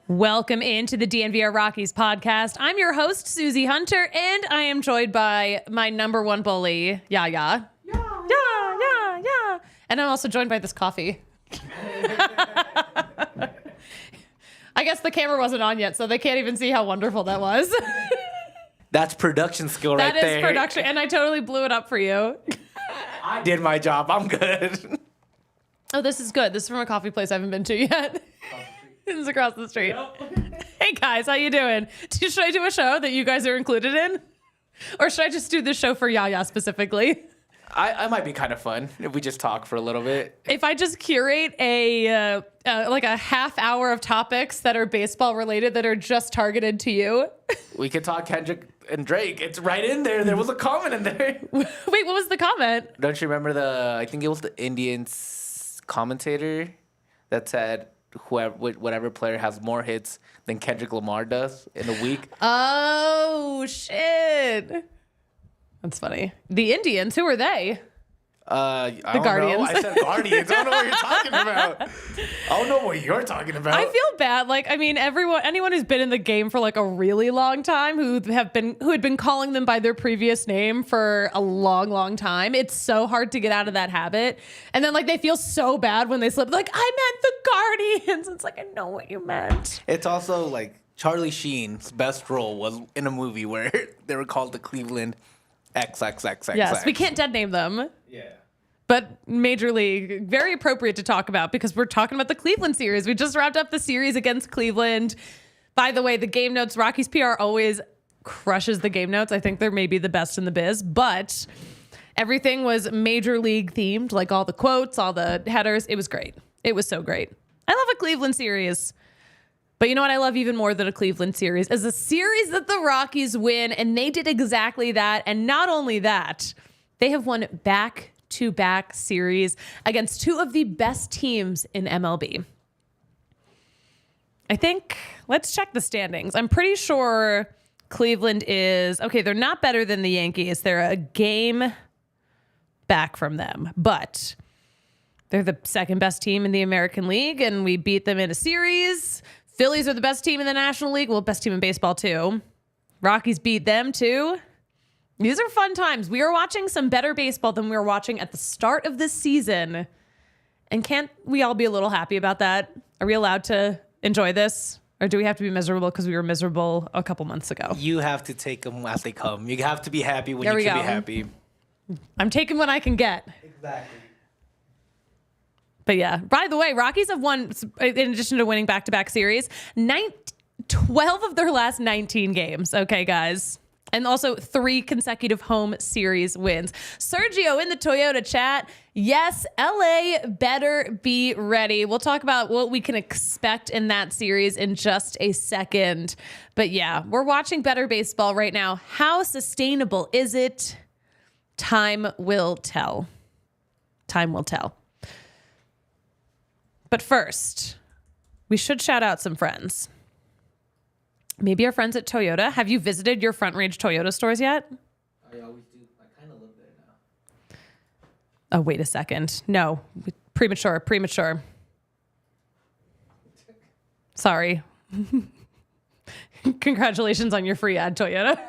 Welcome into the DNVR Rockies Podcast. I'm your host, Suzie Hunter, and I am joined by my number one bully, Yeah. And I'm also joined by this coffee. I guess the camera wasn't on yet, so they can't even see how wonderful that was. That's production skill right there. That is production, and I totally blew it up for you. I did my job. I'm good. Oh, this is good. This is from a coffee place I haven't been to yet. This is across the street. Yep. Hey guys, how you doing? Should I do a show that you guys are included in? Or should I just do this show for Yaya specifically? I might be kind of fun if we just talk for a little bit. If I just curate a half hour of topics that are baseball related that are just targeted to you. We could talk Kendrick and Drake. It's right in there. There was a comment in there. Wait, what was the comment? Don't you remember I think it was the Indians commentator that said, whatever player has more hits than Kendrick Lamar does in a week. Oh, shit. That's funny. The Indians, who are they? The Guardians. I said Guardians. I don't know what you're talking about. I don't know what you're talking about. I feel bad. Anyone who's been in the game for like a really long time, who had been calling them by their previous name for a long, long time. It's so hard to get out of that habit. And then they feel so bad when they slip. Like, I meant the Guardians. It's like, I know what you meant. It's also like Charlie Sheen's best role was in a movie where they were called the Cleveland XXXX. Yes, we can't dead name them. Yeah. But Major League, very appropriate to talk about because we're talking about the Cleveland series. We just wrapped up the series against Cleveland. By the way, the game notes, Rockies PR always crushes the game notes. I think they're maybe the best in the biz, but everything was Major League themed, like all the quotes, all the headers. It was great. It was so great. I love a Cleveland series. But you know what I love even more than a Cleveland series is a series that the Rockies win, and they did exactly that. And not only that, they have won back-to-back series against two of the best teams in MLB. I think, let's check the standings. I'm pretty sure Cleveland is, okay, they're not better than the Yankees. They're a game back from them, but they're the second best team in the American League, and we beat them in a series. Phillies are the best team in the National League. Well, best team in baseball, too. Rockies beat them, too. These are fun times. We are watching some better baseball than we were watching at the start of this season. And can't we all be a little happy about that? Are we allowed to enjoy this? Or do we have to be miserable because we were miserable a couple months ago? You have to take them as they come. You have to be happy when you can be happy. I'm taking what I can get. Exactly. But yeah, by the way, Rockies have won, in addition to winning back-to-back series, 12 of their last 19 games. Okay, guys. And also 3 consecutive home series wins. Sergio in the Toyota chat. Yes, LA better be ready. We'll talk about what we can expect in that series in just a second. But yeah, we're watching better baseball right now. How sustainable is it? Time will tell. Time will tell. But first, we should shout out some friends. Maybe our friends at Toyota. Have you visited your Front Range Toyota stores yet? I always do. I kind of live there now. Oh, wait a second. No, premature. Sorry. Congratulations on your free ad, Toyota.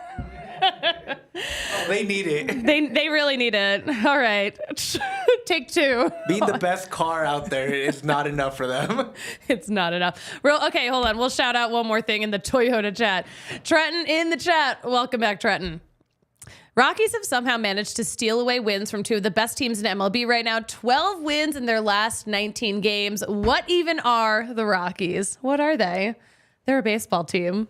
They need it. They really need it. All right. Take 2. Being the best car out there is not enough for them. It's not enough. Okay, hold on. We'll shout out one more thing in the Toyota chat. Trenton in the chat. Welcome back, Trenton. Rockies have somehow managed to steal away wins from 2 of the best teams in MLB right now. 12 wins in their last 19 games. What even are the Rockies? What are they? They're a baseball team.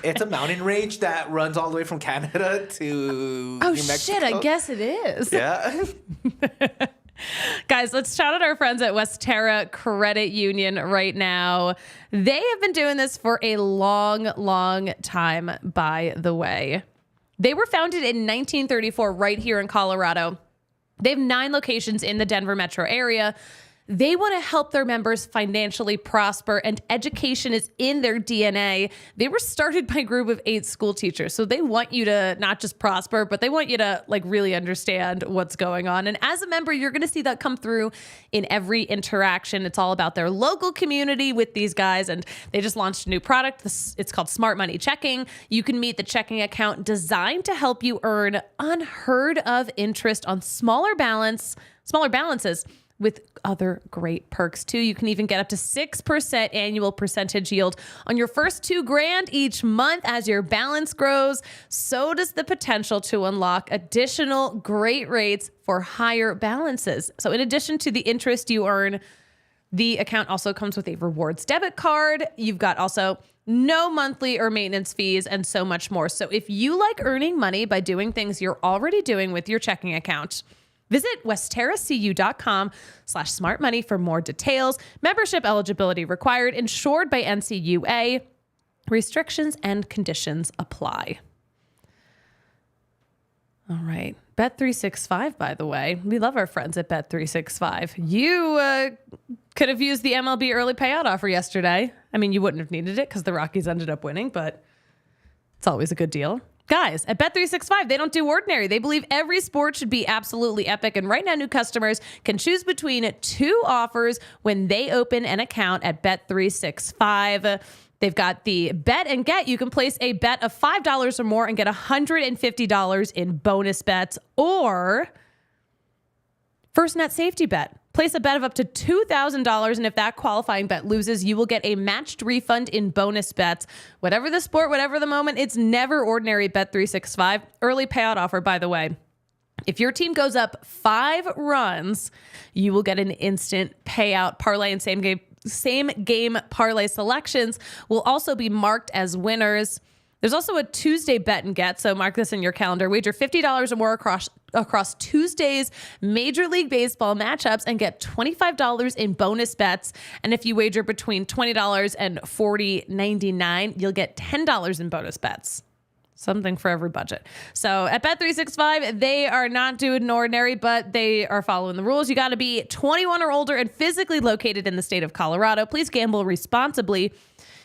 It's a mountain range that runs all the way from Canada to New Mexico. Shit, I guess it is. Yeah. Guys, let's shout out our friends at Westera Credit Union right now. They have been doing this for a long, long time, by the way. They were founded in 1934 right here in Colorado. They have 9 locations in the Denver metro area. They want to help their members financially prosper, and education is in their DNA. They were started by a group of 8 school teachers. So they want you to not just prosper, but they want you to like really understand what's going on. And as a member, you're going to see that come through in every interaction. It's all about their local community with these guys. And they just launched a new product. It's called Smart Money Checking. You can meet the checking account designed to help you earn unheard of interest on smaller balances, with other great perks too. You can even get up to 6% annual percentage yield on your first $2,000 each month. As your balance grows, so does the potential to unlock additional great rates for higher balances. So in addition to the interest you earn, the account also comes with a rewards debit card. You've got also no monthly or maintenance fees and so much more. So if you like earning money by doing things you're already doing with your checking account, visit westeracu.com/smartmoney for more details. Membership eligibility required, insured by NCUA. Restrictions and conditions apply. All right. Bet365, by the way. We love our friends at Bet365. You could have used the MLB early payout offer yesterday. I mean, you wouldn't have needed it because the Rockies ended up winning, but it's always a good deal. Guys, at Bet365, they don't do ordinary. They believe every sport should be absolutely epic. And right now, new customers can choose between 2 offers when they open an account at Bet365. They've got the bet and get. You can place a bet of $5 or more and get $150 in bonus bets. Or first net safety bet. Place a bet of up to $2,000, and if that qualifying bet loses, you will get a matched refund in bonus bets. Whatever the sport, whatever the moment, it's never ordinary. Bet365. Early payout offer, by the way. If your team goes up 5 runs, you will get an instant payout. Parlay and same game parlay selections will also be marked as winners. There's also a Tuesday bet and get, so mark this in your calendar. Wager $50 or more across Tuesday's Major League Baseball matchups and get $25 in bonus bets. And if you wager between $20 and $40.99, you'll get $10 in bonus bets. Something for every budget. So at Bet365, they are not doing ordinary, but they are following the rules. You got to be 21 or older and physically located in the state of Colorado. Please gamble responsibly.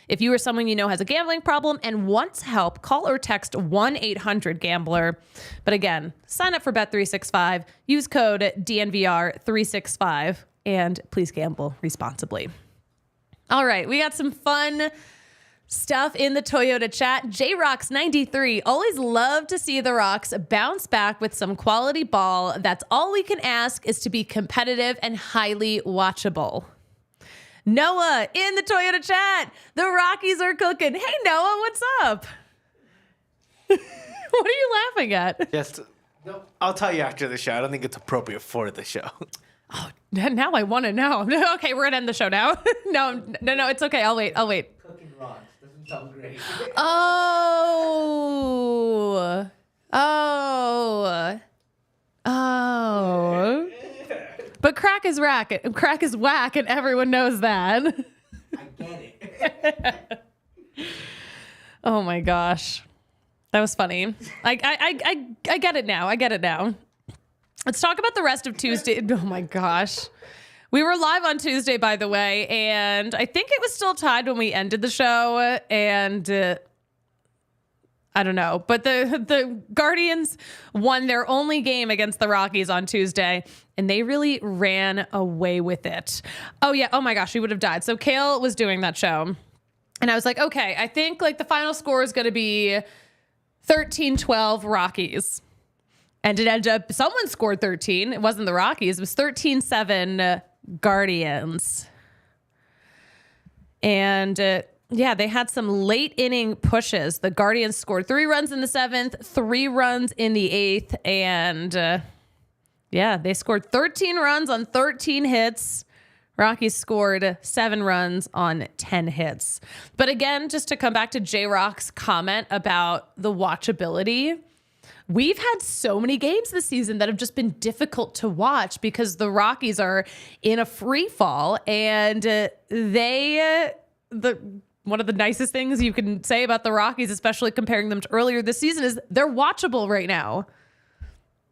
If you or someone you know has a gambling problem and wants help, call or text 1-800-GAMBLER. But again, sign up for Bet365, use code DNVR365, and please gamble responsibly. All right, we got some fun stuff in the Toyota chat. JRocks93, always love to see the Rocks bounce back with some quality ball. That's all we can ask, is to be competitive and highly watchable. Noah in the Toyota chat. The Rockies are cooking. Hey, Noah, what's up? What are you laughing at? Just, no, I'll tell you after the show. I don't think it's appropriate for the show. Oh, now I want to know. Okay, we're gonna end the show now. No, it's okay. I'll wait. Cooking rocks doesn't sound great. Oh. But crack is whack, and everyone knows that. I get it. Oh my gosh, that was funny. I get it now. Let's talk about the rest of Tuesday. Oh my gosh. We were live on Tuesday, by the way, and I think it was still tied when we ended the show, and I don't know. But the Guardians won their only game against the Rockies on Tuesday, and they really ran away with it. Oh, yeah. Oh, my gosh. We would have died. So Kale was doing that show, and I was like, okay, I think like the final score is going to be 13-12 Rockies. And it ended up, someone scored 13. It wasn't the Rockies. It was 13-7 Guardians. And yeah, they had some late inning pushes. The Guardians scored 3 runs in the 7th, 3 runs in the 8th. And yeah, they scored 13 runs on 13 hits. Rockies scored 7 runs on 10 hits. But again, just to come back to J-Rock's comment about the watchability, we've had so many games this season that have just been difficult to watch because the Rockies are in a free fall, and one of the nicest things you can say about the Rockies, especially comparing them to earlier this season, is they're watchable right now.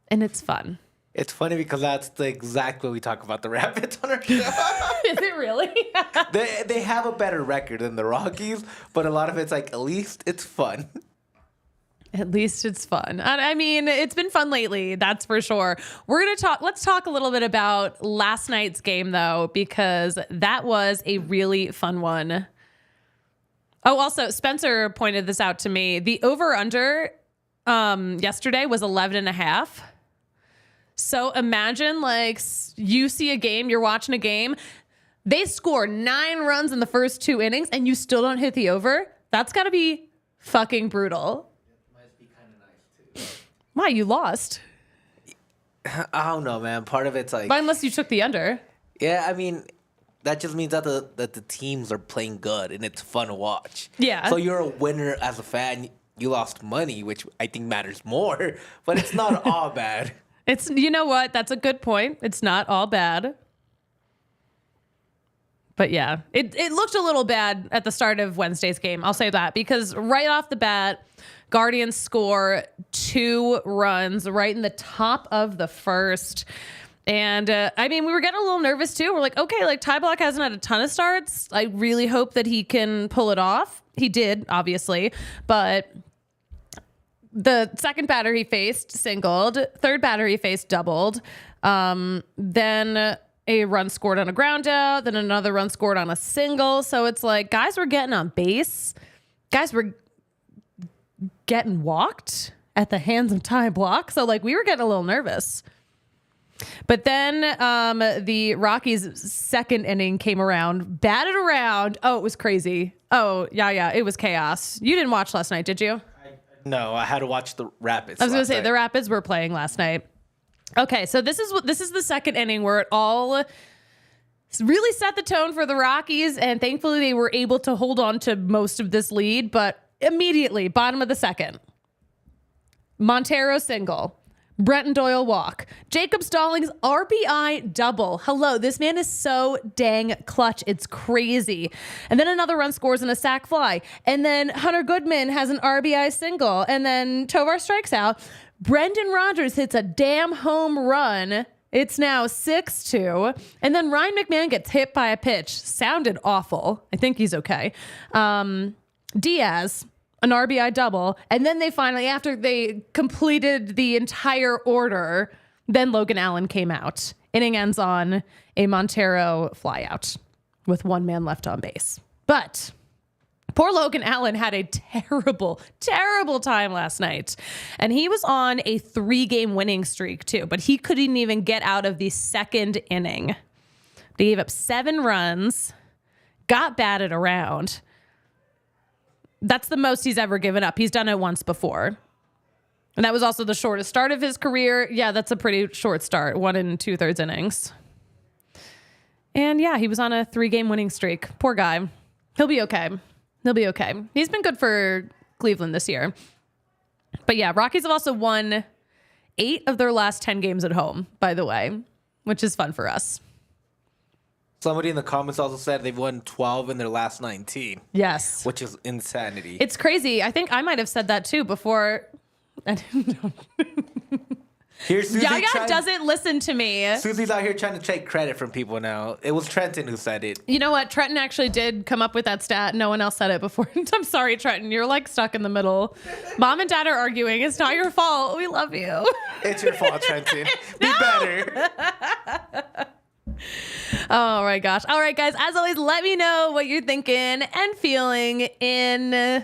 And it's fun. It's funny because that's the exact way we talk about the Rapids on our show. Is it really? They have a better record than the Rockies, but a lot of it's like, at least it's fun. At least it's fun. I mean, it's been fun lately, that's for sure. Let's talk a little bit about last night's game, though, because that was a really fun one. Oh, also, Spencer pointed this out to me. The over-under yesterday was 11.5. So imagine, like, you see a game, you're watching a game, they score 9 runs in the first 2 innings, and you still don't hit the over. That's got to be fucking brutal. It must be kind of nice, too. Why, you lost? I don't know, man. Part of it's like... But unless you took the under. Yeah, I mean, that just means that the teams are playing good, and it's fun to watch. Yeah. So you're a winner as a fan. You lost money, which I think matters more, but it's not all bad. It's, you know what? That's a good point. It's not all bad. But yeah, it looked a little bad at the start of Wednesday's game. I'll say that because right off the bat, Guardians score 2 runs right in the top of the first. And I mean, we were getting a little nervous too. We're like, okay, like Ty Blach hasn't had a ton of starts. I really hope that he can pull it off. He did, obviously, but the second batter he faced singled, third batter he faced doubled. Then a run scored on a ground out, then another run scored on a single. So it's like guys were getting on base. Guys were getting walked at the hands of Ty Blach. So like we were getting a little nervous. But then the Rockies' second inning came around, batted around. Oh, it was crazy. Oh, yeah, it was chaos. You didn't watch last night, did you? No, I had to watch the Rapids. I was going to say the Rapids were playing last night. Okay, so this is the second inning where it all really set the tone for the Rockies, and thankfully they were able to hold on to most of this lead. But immediately, bottom of the second, Montero single, Brenton Doyle walk, Jacob Stallings RBI double. Hello, this man is so dang clutch. It's crazy. And then another run scores in a sac fly. And then Hunter Goodman has an RBI single. And then Tovar strikes out. Brendan Rodgers hits a damn home run. It's now 6-2. And then Ryan McMahon gets hit by a pitch. Sounded awful. I think he's okay. Diaz, an RBI double. And then they finally, after they completed the entire order, then Logan Allen came out. Inning ends on a Montero flyout with 1 man left on base. But poor Logan Allen had a terrible, terrible time last night. And he was on a 3-game winning streak too, but he couldn't even get out of the second inning. They gave up 7 runs, got batted around. That's the most he's ever given up. He's done it once before. And that was also the shortest start of his career. Yeah, that's a pretty short start. 1 2/3 innings. And yeah, he was on a 3-game winning streak. Poor guy. He'll be okay. He'll be okay. He's been good for Cleveland this year. But yeah, Rockies have also won 8 of their last 10 games at home, by the way, which is fun for us. Somebody in the comments also said they've won 12 in their last 19. Yes. Which is insanity. It's crazy. I think I might have said that too before. I didn't know. Here's Suzie Yaya doesn't listen to me. Susie's out here trying to take credit from people now. It was Trenton who said it. You know what? Trenton actually did come up with that stat. No one else said it before. I'm sorry, Trenton. You're like stuck in the middle. Mom and Dad are arguing. It's not your fault. We love you. It's your fault, Trenton. Be better. Oh my gosh. All right, guys. As always, let me know what you're thinking and feeling in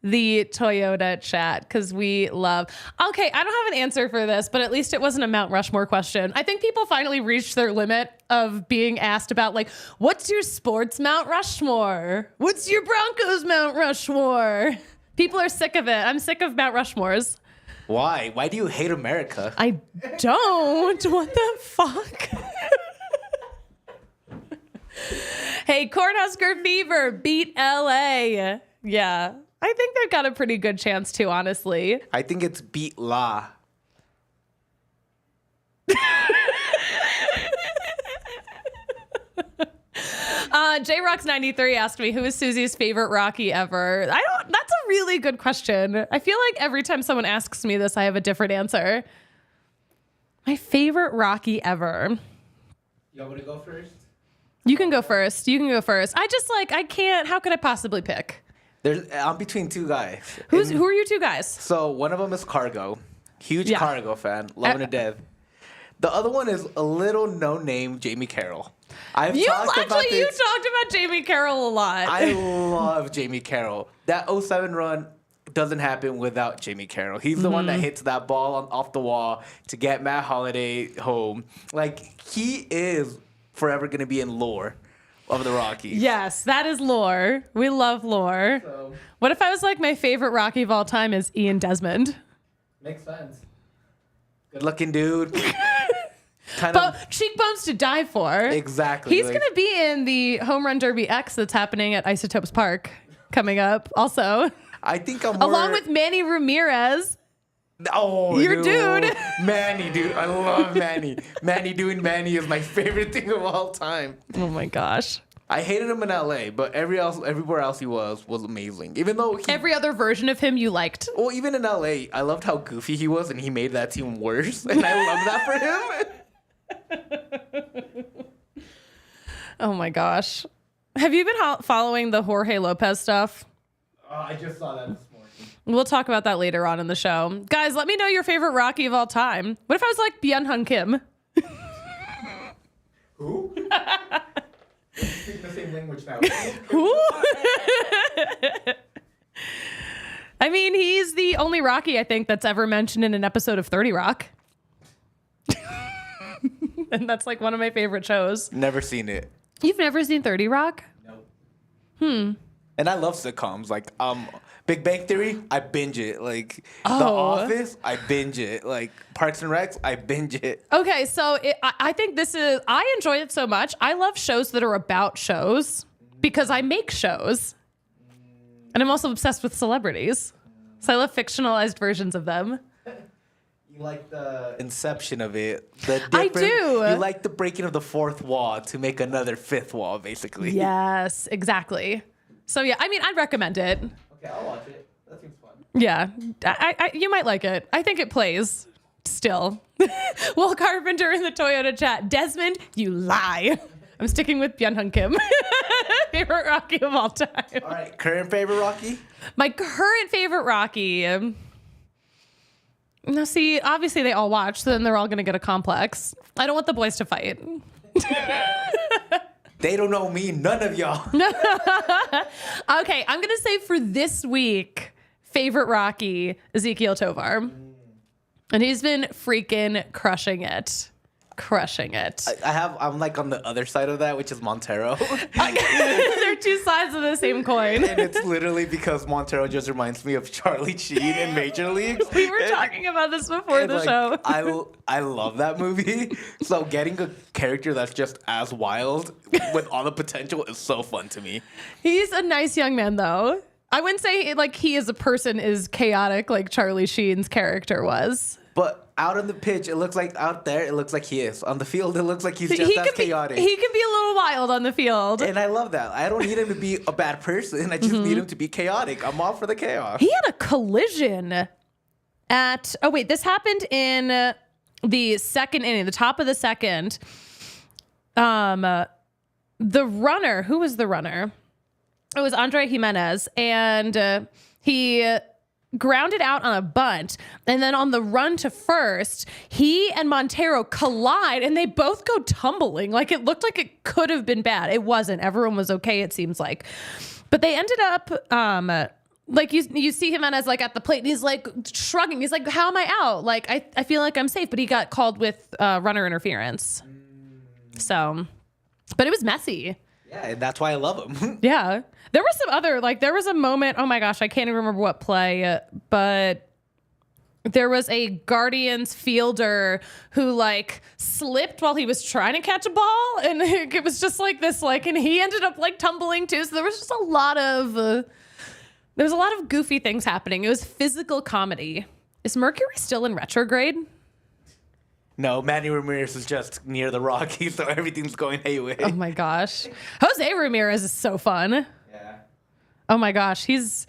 the Toyota chat, because we love. Okay, I don't have an answer for this, but at least it wasn't a Mount Rushmore question. I think people finally reached their limit of being asked about, like, what's your sports Mount Rushmore? What's your Broncos Mount Rushmore? People are sick of it. I'm sick of Mount Rushmores. Why? Why do you hate America? I don't. What the fuck? Hey, Cornhusker Fever beat LA. Yeah. I think they've got a pretty good chance too, honestly. I think it's beat La. JRocks93 asked me, who is Suzie's favorite Rocky ever? That's a really good question. I feel like every time someone asks me this, I have a different answer. My favorite Rocky ever. You want me to go first? You can go first. I can't. How could I possibly pick? I'm between two guys. Who are your two guys? So one of them is Cargo. Huge Cargo fan. Loving to death. The other one is a little no-name Jamie Carroll. You talked about Jamie Carroll a lot. I love Jamie Carroll. That 07 run doesn't happen without Jamie Carroll. He's the one that hits that ball off the wall to get Matt Holliday home. Like, he is forever going to be in lore of the Rockies. Yes, that is lore. We love lore. So, what if I was like, my favorite Rocky of all time is Ian Desmond? Makes sense. Good looking dude. Cheekbones to die for. Exactly. He's going to be in the Home Run Derby X that's happening at Isotopes Park coming up also. I think I'm more... Along with Manny Ramirez. Oh, your dude. Manny, dude. I love Manny. Manny doing Manny is my favorite thing of all time. Oh, my gosh. I hated him in LA, but everywhere else he was amazing. Even though every other version of him you liked. Well, even in LA, I loved how goofy he was, and he made that team worse. And I love that for him. Oh my gosh. Have you been following the Jorge Lopez stuff? I just saw that this morning. We'll talk about that later on in the show. Guys, let me know your favorite Rocky of all time. What if I was like Byung-hun Kim? Who? Speaking the same language now. Who? I mean, he's the only Rocky, I think, that's ever mentioned in an episode of 30 Rock. And that's like one of my favorite shows. Never seen it. You've never seen 30 Rock? No. And I love sitcoms. Like, Big Bang Theory, I binge it. Like, The Office, I binge it. Like, Parks and Recs, I binge it. Okay, so I think I enjoy it so much. I love shows that are about shows because I make shows. And I'm also obsessed with celebrities. So I love fictionalized versions of them. You like the inception of it. I do. You like the breaking of the fourth wall to make another fifth wall, basically. Yes, exactly. So yeah, I mean, I'd recommend it. Okay, I'll watch it. That seems fun. Yeah, you might like it. I think it plays still. Will Carpenter in the Toyota chat. Desmond, you lie. I'm sticking with Byung-hun Kim. Favorite Rocky of all time. All right, current favorite Rocky? My current favorite Rocky. Now, see, obviously they all watch, so then they're all going to get a complex. I don't want the boys to fight. They don't know me, none of y'all. Okay, I'm going to say for this week, favorite Rocky, Ezekiel Tovar. And he's been freaking crushing it. I'm like on the other side of that, which is Montero. They're two sides of the same coin. And it's literally because Montero just reminds me of Charlie Sheen in Major League. We were talking about this before the show. I love that movie. So getting a character that's just as wild with all the potential is so fun to me. He's a nice young man, though. I wouldn't say like he as a person is chaotic like Charlie Sheen's character was. But out on the pitch, it looks like he is. On the field, it looks like he's just as chaotic. He can be a little wild on the field. And I love that. I don't need him to be a bad person. I just need him to be chaotic. I'm all for the chaos. He had a collision this happened in the second inning, the top of the second. The runner, who was the runner? It was Andre Jimenez, and he grounded out on a bunt, and then on the run to first, he and Montero collide, and they both go tumbling. Like, it looked like it could have been bad. It wasn't. Everyone was okay, it seems like. But they ended up, like, you see him as, like, at the plate, and he's, like, shrugging. He's like, how am I out? Like, I feel like I'm safe. But he got called with runner interference. So, but it was messy. Yeah, and that's why I love him. Yeah. There was some other, like, there was a moment, oh my gosh, I can't even remember what play, but there was a Guardians fielder who, like, slipped while he was trying to catch a ball, and it was just like this, like, and he ended up, like, tumbling too, so there was just a lot of There was a lot of goofy things happening. It was physical comedy. Is Mercury still in retrograde? No, Manny Ramirez is just near the Rockies, so everything's going haywire. Oh my gosh. Jose Ramirez is so fun. Yeah. Oh my gosh. He's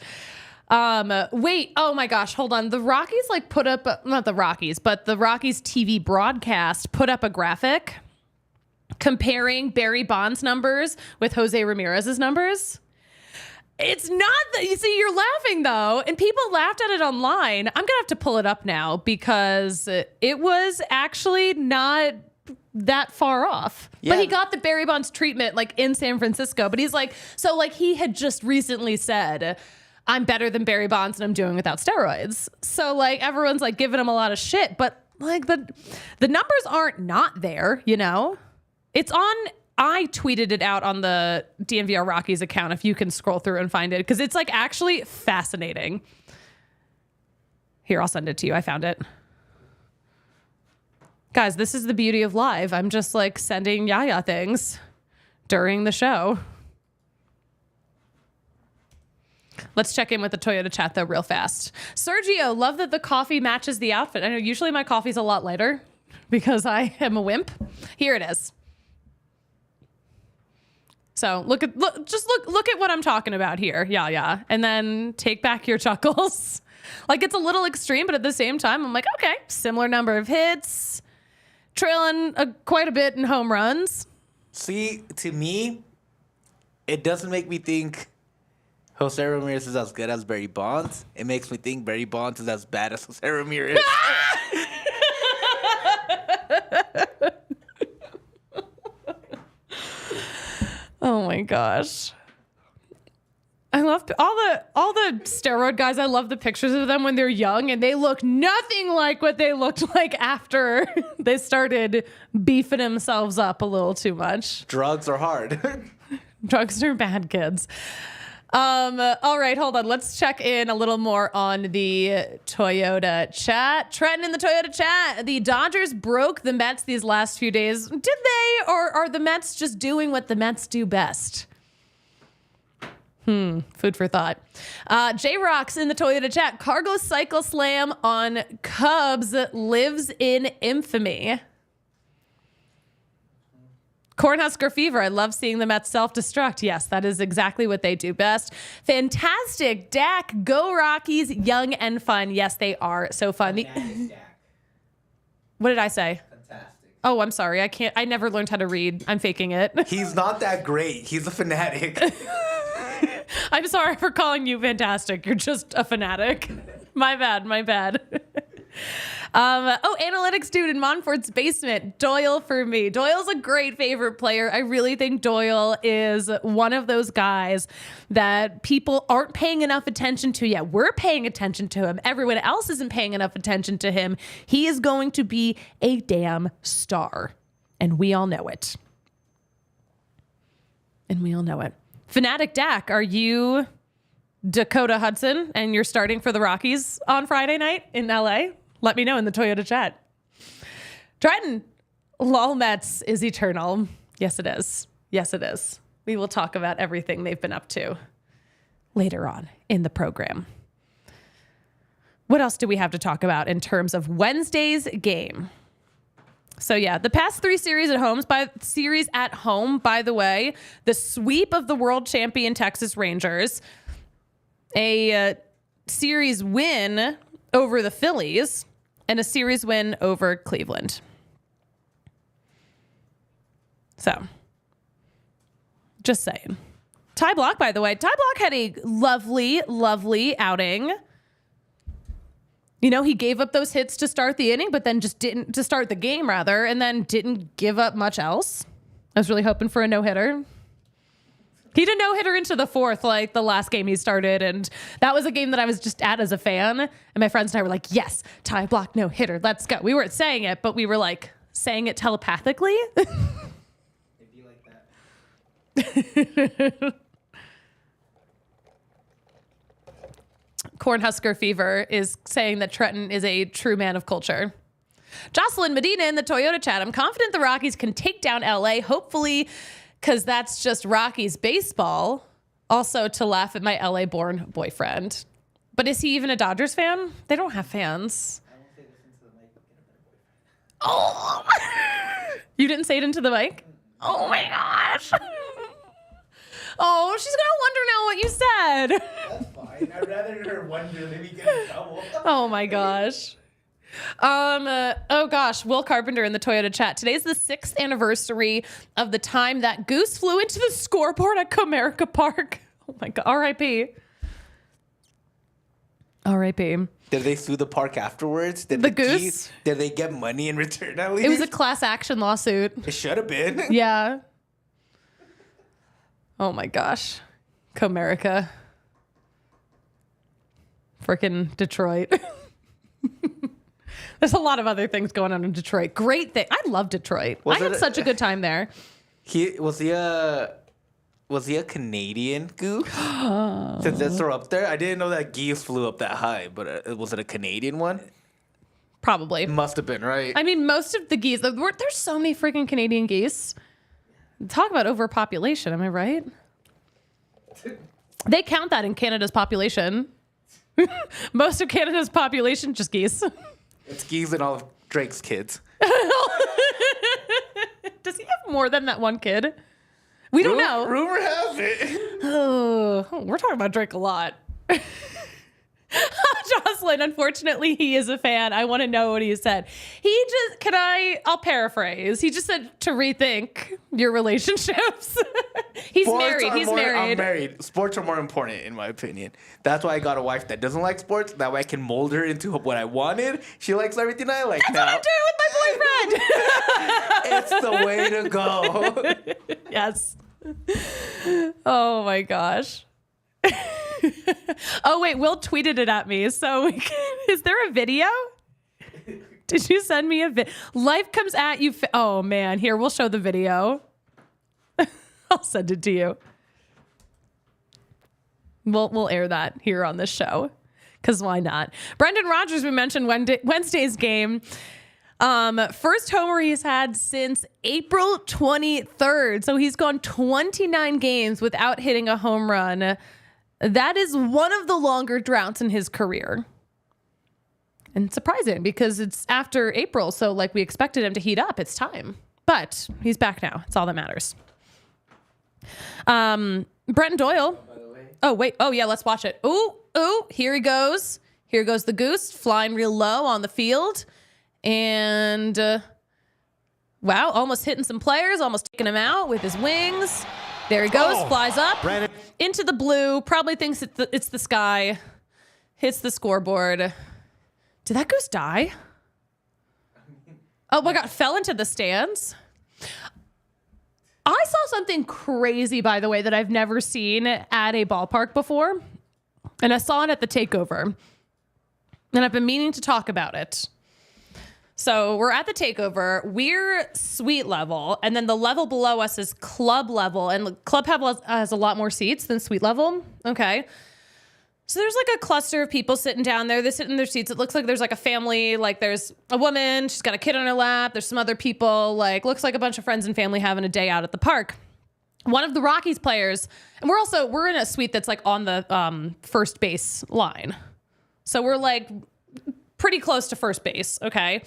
wait, oh my gosh, hold on. The Rockies put up, not the Rockies, but the Rockies TV broadcast put up a graphic comparing Barry Bonds' numbers with Jose Ramirez's numbers. It's not that, you see, you're laughing though, and people laughed at it online. I'm gonna have to pull it up now because it was actually not that far off. Yeah. But he got the Barry Bonds treatment in San Francisco. But he's he had just recently said, I'm better than Barry Bonds and I'm doing without steroids. So everyone's giving him a lot of shit, but the numbers aren't not there, you know? It's on. I tweeted it out on the DNVR Rockies account if you can scroll through and find it, because it's actually fascinating. Here, I'll send it to you. I found it. Guys, this is the beauty of live. I'm just sending Yaya things during the show. Let's check in with the Toyota chat though real fast. Sergio, love that the coffee matches the outfit. I know usually my coffee's a lot lighter because I am a wimp. Here it is. So look at what I'm talking about here. Yeah. And then take back your chuckles. It's a little extreme, but at the same time, I'm okay, similar number of hits, trailing quite a bit in home runs. See, to me, it doesn't make me think Jose Ramirez is as good as Barry Bonds. It makes me think Barry Bonds is as bad as Jose Ramirez. Oh my gosh. I love all the steroid guys. I love the pictures of them when they're young and they look nothing like what they looked like after they started beefing themselves up a little too much. Drugs are hard. Drugs are bad, kids. All right, hold on. Let's check in a little more on the Toyota chat. Trenton in the Toyota chat. The Dodgers broke the Mets these last few days. Did they? Or are the Mets just doing what the Mets do best? Food for thought. J-Rocks in the Toyota chat. Cargo cycle slam on Cubs lives in infamy. Cornhusker Fever. I love seeing the Mets self-destruct. Yes, that is exactly what they do best. Fantastic. Dak, go Rockies, young and fun. Yes, they are so fun. What did I say? Fantastic. Oh, I'm sorry. I never learned how to read. I'm faking it. He's not that great. He's a fanatic. I'm sorry for calling you fantastic. You're just a fanatic. My bad. Analytics dude in Montfort's basement. Doyle for me. Doyle's a great favorite player. I really think Doyle is one of those guys that people aren't paying enough attention to yet. We're paying attention to him. Everyone else isn't paying enough attention to him. He is going to be a damn star. And we all know it. Fanatic Dak, are you Dakota Hudson and you're starting for the Rockies on Friday night in LA? Let me know in the Toyota chat. Trenton, lol Mets is eternal. Yes, it is. We will talk about everything they've been up to later on in the program. What else do we have to talk about in terms of Wednesday's game? So yeah, the past three series at home, by the way, the sweep of the world champion Texas Rangers, a series win over the Phillies, and a series win over Cleveland. So, just saying. Ty Block, by the way. Ty Block had a lovely outing. You know, he gave up those hits to start the inning, but then just didn't, to start the game rather, and then didn't give up much else. I was really hoping for a no-hitter. He did a no-hitter into the fourth, like the last game he started, and that was a game that I was just at as a fan, and my friends and I were like, yes, Ty Block no-hitter, let's go. We weren't saying it, but we were like saying it telepathically. It'd be like that. Cornhusker Fever is saying that Trenton is a true man of culture. Jocelyn Medina in the Toyota chat. I'm confident the Rockies can take down LA, hopefully, because that's just Rockies baseball. Also, to laugh at my LA-born boyfriend. But is he even a Dodgers fan? They don't have fans. I won't say this into the mic. Get a better boyfriend. Oh! You didn't say it into the mic? Oh my gosh. Oh, she's gonna wonder now what you said. That's fine. I'd rather her wonder than me get in trouble. Oh my gosh. Oh gosh, Will Carpenter in the Toyota chat. Today's the 6th anniversary of the time that Goose flew into the scoreboard at Comerica Park. Oh my god, R.I.P. R.I.P. Did they sue the park afterwards? Did The Goose? Did they get money in return at least? It was a class action lawsuit. It should have been. Yeah. Oh my gosh. Comerica. Frickin' Detroit. There's a lot of other things going on in Detroit. Great thing. I love Detroit. I had such a good time there. Was he a Canadian goose? Since that's up there, I didn't know that geese flew up that high. But was it a Canadian one? Probably. It must have been, right? I mean, most of the geese. There's so many freaking Canadian geese. Talk about overpopulation. Am I right? They count that in Canada's population. Most of Canada's population, just geese. It's geese and all of Drake's kids. Does he have more than that one kid? We don't know. Rumor has it. Oh, we're talking about Drake a lot. Jocelyn, unfortunately, he is a fan. I want to know what he said. I'll paraphrase. He just said to rethink your relationships. He's married. I'm married. Sports are more important, in my opinion. That's why I got a wife that doesn't like sports. That way I can mold her into what I wanted. She likes everything I like now. That's what I'm doing with my boyfriend. It's the way to go. Yes. Oh, my gosh. Oh wait, Will tweeted it at me. So is there a video? Did you send me a video? Life comes at you. Oh man, here, we'll show the video. I'll send it to you. We'll air that here on this show. Because why not? Brendan Rodgers, we mentioned Wednesday's game. First homer he's had since April 23rd. So he's gone 29 games without hitting a home run. That is one of the longer droughts in his career. And surprising because it's after April. So like we expected him to heat up. It's time. But he's back now. It's all that matters. Brenton Doyle. Oh, wait. Oh, yeah. Let's watch it. Ooh. Here he goes. Here goes the Goose flying real low on the field. And wow, almost hitting some players. Almost taking him out with his wings. There he goes, flies up into the blue, probably thinks it's the sky, hits the scoreboard. Did that goose die? Oh my God, fell into the stands. I saw something crazy, by the way, that I've never seen at a ballpark before. And I saw it at the takeover. And I've been meaning to talk about it. So we're at the takeover. We're suite level, and then the level below us is club level, and club level has a lot more seats than suite level. Okay. So there's like a cluster of people sitting down there. They sit in their seats. It looks like there's like a family. Like there's a woman. She's got a kid on her lap. There's some other people. Like looks like a bunch of friends and family having a day out at the park. One of the Rockies players, and we're in a suite that's like on the first base line. So we're like pretty close to first base. Okay.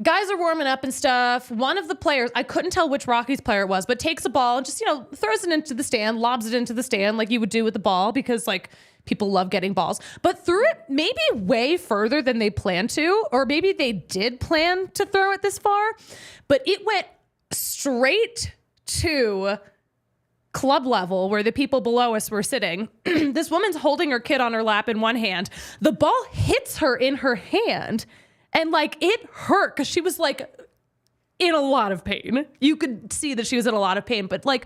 Guys are warming up and stuff. One of the players, I couldn't tell which Rockies player it was, but takes a ball and just, throws it into the stand, lobs it into the stand like you would do with the ball because like people love getting balls, but threw it maybe way further than they planned to, or maybe they did plan to throw it this far, but it went straight to club level where the people below us were sitting. This woman's holding her kid on her lap in one hand. The ball hits her in her hand. And like it hurt because she was like in a lot of pain. You could see that she was in a lot of pain, but like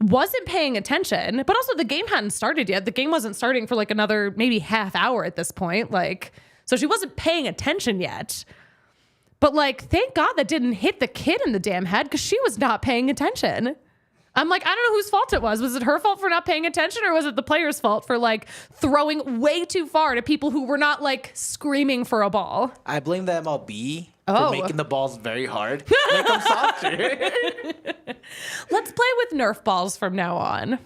wasn't paying attention. But also the game hadn't started yet. The game wasn't starting for like another maybe half hour at this point. Like, so she wasn't paying attention yet. But like, thank God that didn't hit the kid in the damn head because she was not paying attention. I'm like, I don't know whose fault it was. Was it her fault for not paying attention, or was it the player's fault for like throwing way too far to people who were not like screaming for a ball? I blame the MLB for making the balls very hard. Make them softer. Let's play with Nerf balls from now on.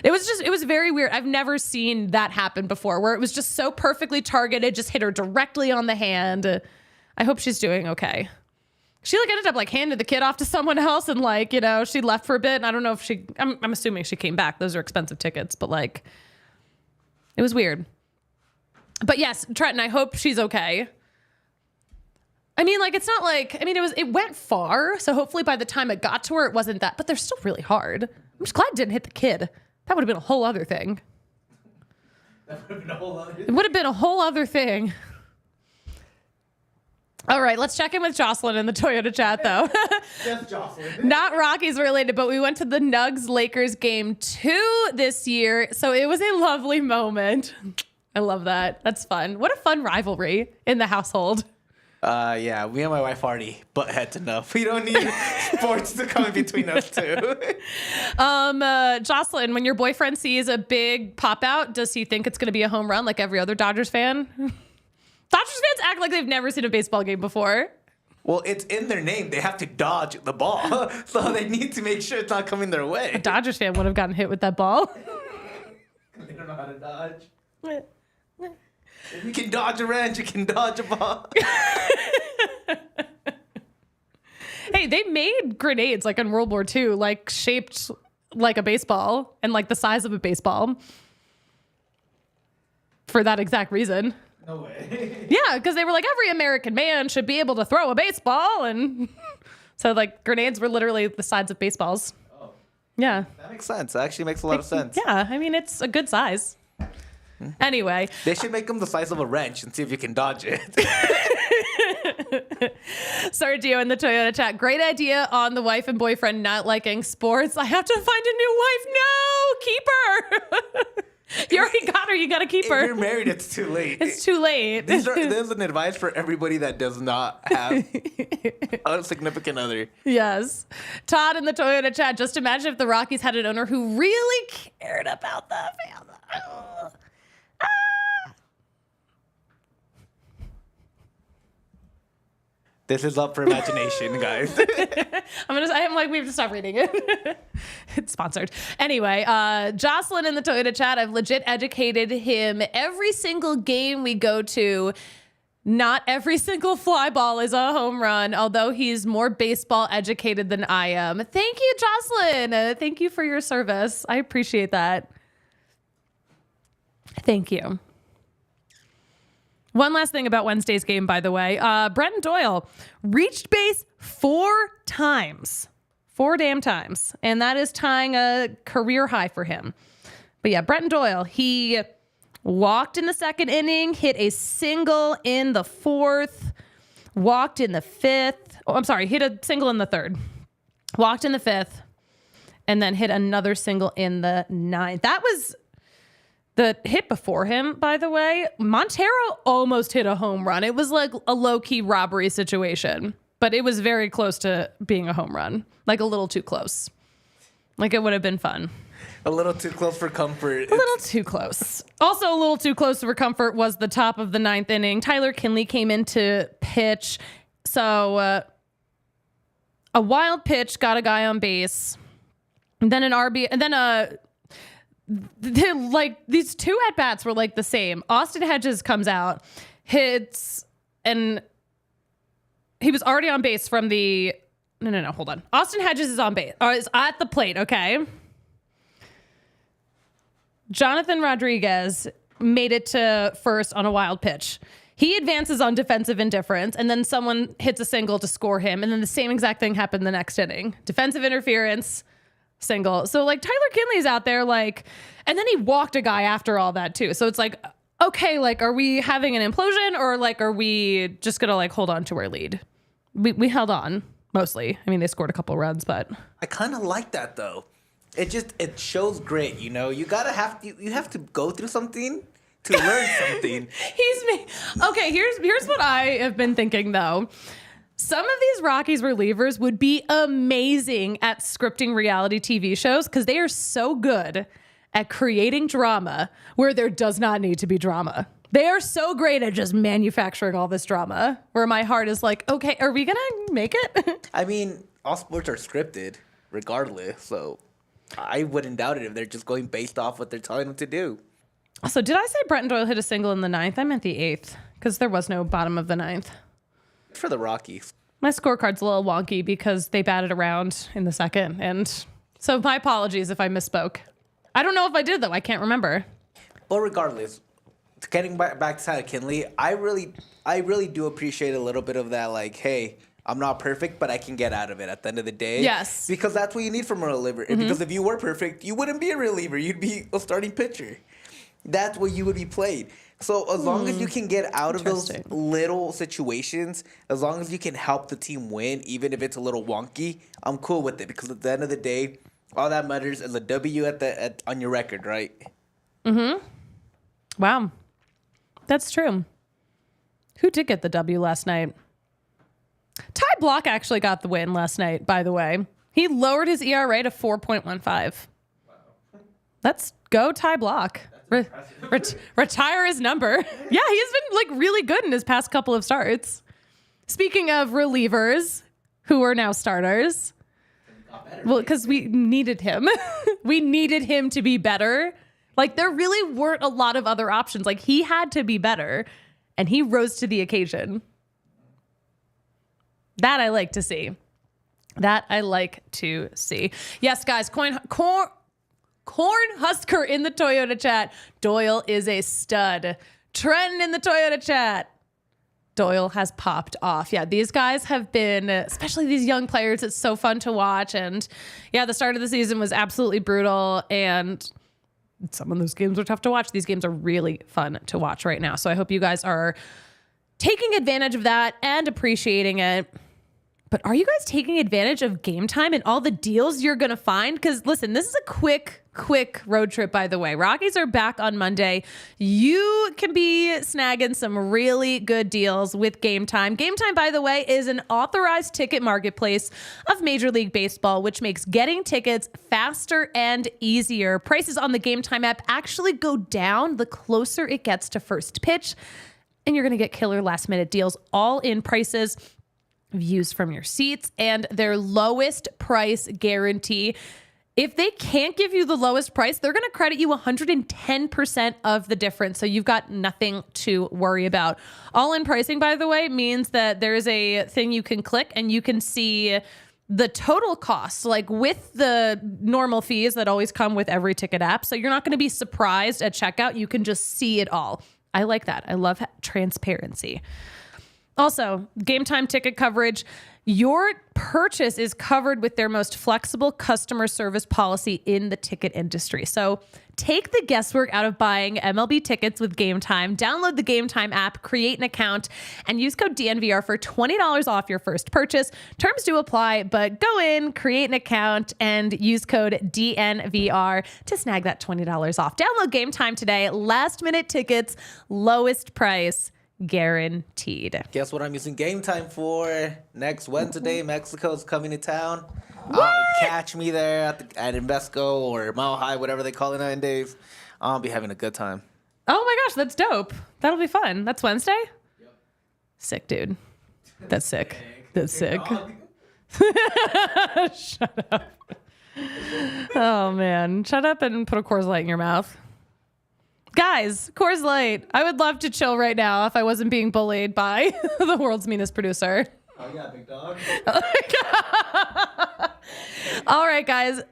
It was very weird. I've never seen that happen before, where it was just so perfectly targeted, just hit her directly on the hand. I hope she's doing okay. She ended up handed the kid off to someone else, and she left for a bit. And I don't know if I'm assuming she came back. Those are expensive tickets, but it was weird. But yes, Trenton, I hope she's okay. I mean, it's not it went far. So hopefully by the time it got to her, it wasn't that, but they're still really hard. I'm just glad it didn't hit the kid. That would have been a whole other thing. It would have been a whole other thing. All right, let's check in with Jocelyn in the Toyota chat, though. Just Jocelyn. Not Rockies related, but we went to the Nugs-Lakers game 2 this year, so it was a lovely moment. I love that. That's fun. What a fun rivalry in the household. Yeah, me and my wife already butt heads enough. We don't need sports to come in between us two. Jocelyn, when your boyfriend sees a big pop out, does he think it's going to be a home run like every other Dodgers fan? Dodgers fans act like they've never seen a baseball game before. Well, it's in their name. They have to dodge the ball. So they need to make sure it's not coming their way. A Dodgers fan would have gotten hit with that ball. They don't know how to dodge. If you can dodge a wrench, you can dodge a ball. Hey, they made grenades in World War II, shaped like a baseball and the size of a baseball. For that exact reason. No way. Yeah, because they were every American man should be able to throw a baseball. And so grenades were literally the size of baseballs. Oh. Yeah. That makes sense. That actually makes a lot of sense. Yeah, I mean, it's a good size. Anyway. They should make them the size of a wrench and see if you can dodge it. Sergio in the Toyota chat. Great idea on the wife and boyfriend not liking sports. I have to find a new wife. No, keep her. You already got her. You got to keep her. If you're married, it's too late. It's too late. There's an advice for everybody that does not have a significant other. Yes. Todd in the Toyota chat. Just imagine if the Rockies had an owner who really cared about the family. This is up for imagination, guys. We have to stop reading it. It's sponsored. Anyway, Jocelyn in the Toyota chat, I've legit educated him. Every single game we go to, not every single fly ball is a home run, although he's more baseball educated than I am. Thank you, Jocelyn. Thank you for your service. I appreciate that. Thank you. One last thing about Wednesday's game, by the way. Brenton Doyle reached base 4 times. 4 damn times. And that is tying a career high for him. But yeah, Brenton Doyle, he walked in the 2nd inning, hit a single in the 4th, walked in the 5th. Oh, I'm sorry, hit a single in the 3rd. Walked in the 5th, and then hit another single in the 9th. That was the hit before him, by the way. Montero almost hit a home run. It was a low-key robbery situation, but it was very close to being a home run. A little too close. It would have been fun. A little too close for comfort. A little too close. Also a little too close for comfort was the top of the 9th inning. Tyler Kinley came in to pitch. So a wild pitch got a guy on base. And then an RB, and then these 2 at-bats were the same. Austin Hedges comes out, hits, and he was already on base from the... No, hold on. Austin Hedges is on base, or is at the plate, okay? Jonathan Rodriguez made it to first on a wild pitch. He advances on defensive indifference, and then someone hits a single to score him, and then the same exact thing happened the next inning. Defensive interference... single. So Tyler Kinley's out there and then he walked a guy after all that too. So it's okay, are we having an implosion or are we just gonna hold on to our lead? We held on mostly. I mean, they scored a couple runs, but I kind of like that though. It shows grit, you know. You have to go through something to learn something. Okay, here's what I have been thinking though. Some of these Rockies relievers would be amazing at scripting reality TV shows because they are so good at creating drama where there does not need to be drama. They are so great at just manufacturing all this drama where my heart is okay, are we going to make it? I mean, all sports are scripted regardless, so. I wouldn't doubt it if they're just going based off what they're telling them to do. So did I say Brenton Doyle hit a single in the 9th? I meant the 8th because there was no bottom of the 9th. For the Rockies. My scorecard's a little wonky because they batted around in the 2nd. And so my apologies if I misspoke. I don't know if I did, though. I can't remember. But regardless, getting back to Tyler Kinley, I really do appreciate a little bit of that, like, hey, I'm not perfect, but I can get out of it at the end of the day. Yes. Because that's what you need from a reliever. Because if you were perfect, you wouldn't be a reliever. You'd be a starting pitcher. That's where you would be played. So as long as you can get out of those little situations, as long as you can help the team win, even if it's a little wonky, I'm cool with it. Because at the end of the day, all that matters is a W on your record, right? Mm-hmm. Wow. That's true. Who did get the W last night? Ty Block actually got the win last night, by the way. He lowered his ERA to 4.15. Wow. Let's go, Ty Block. Retire his number. Yeah, he's been really good in his past couple of starts. Speaking of relievers who are now starters, well, because we needed him. We needed him to be better. There really weren't a lot of other options. He had to be better, and he rose to the occasion. That I like to see. Yes, guys, Cornhusker in the Toyota chat. Doyle is a stud. Trent in the Toyota chat. Doyle has popped off. Yeah, these guys have been, especially these young players, it's so fun to watch. And yeah, the start of the season was absolutely brutal. And some of those games are tough to watch. These games are really fun to watch right now. So I hope you guys are taking advantage of that and appreciating it. But are you guys taking advantage of Game Time and all the deals you're going to find? Because listen, this is a quick road trip, by the way. Rockies are back on Monday. You can be snagging some really good deals with Game Time. Game Time, by the way, is an authorized ticket marketplace of Major League Baseball, which makes getting tickets faster and easier. Prices on the Game Time app actually go down the closer it gets to first pitch. And you're going to get killer last minute deals, all in prices, views from your seats, and their lowest price guarantee. If they can't give you the lowest price, they're going to credit you 110% of the difference. So you've got nothing to worry about. All-in pricing, by the way, means that there's a thing you can click and you can see the total cost, with the normal fees that always come with every ticket app. So you're not going to be surprised at checkout. You can just see it all. I like that. I love transparency. Also, Game Time ticket coverage. Your purchase is covered with their most flexible customer service policy in the ticket industry. So take the guesswork out of buying MLB tickets with Game Time. Download the Game Time app, create an account, and use code DNVR for $20 off your first purchase. Terms do apply, but go in, create an account, and use code DNVR to snag that $20 off. Download Game Time today. Last minute tickets, lowest price guaranteed. Guess what I'm using Game Time for? Next Wednesday, Mexico's coming to town. Catch me there at Invesco or Mile High, whatever they call it nowadays. I'll be having a good time. Oh my gosh, that's dope. That'll be fun. That's Wednesday? Yep. Sick, dude. That's sick. That's sick. Shut up. Oh man. Shut up and put a Coors Light in your mouth. Guys, Coors Light. I would love to chill right now if I wasn't being bullied by the world's meanest producer. Oh yeah, big dog. All right, guys.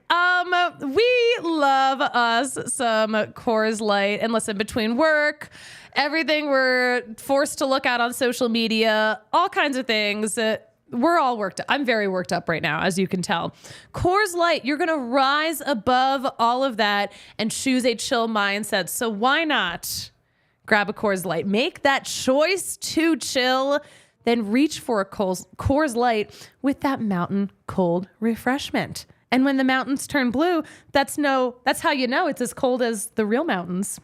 We love us some Coors Light. And listen, between work, everything we're forced to look at on social media, all kinds of things, we're all worked up. I'm very worked up right now, as you can tell. Coors Light, you're going to rise above all of that and choose a chill mindset. So why not grab a Coors Light? Make that choice to chill, then reach for a Coors Light with that mountain cold refreshment. And when the mountains turn blue, that's how you know it's as cold as the real mountains.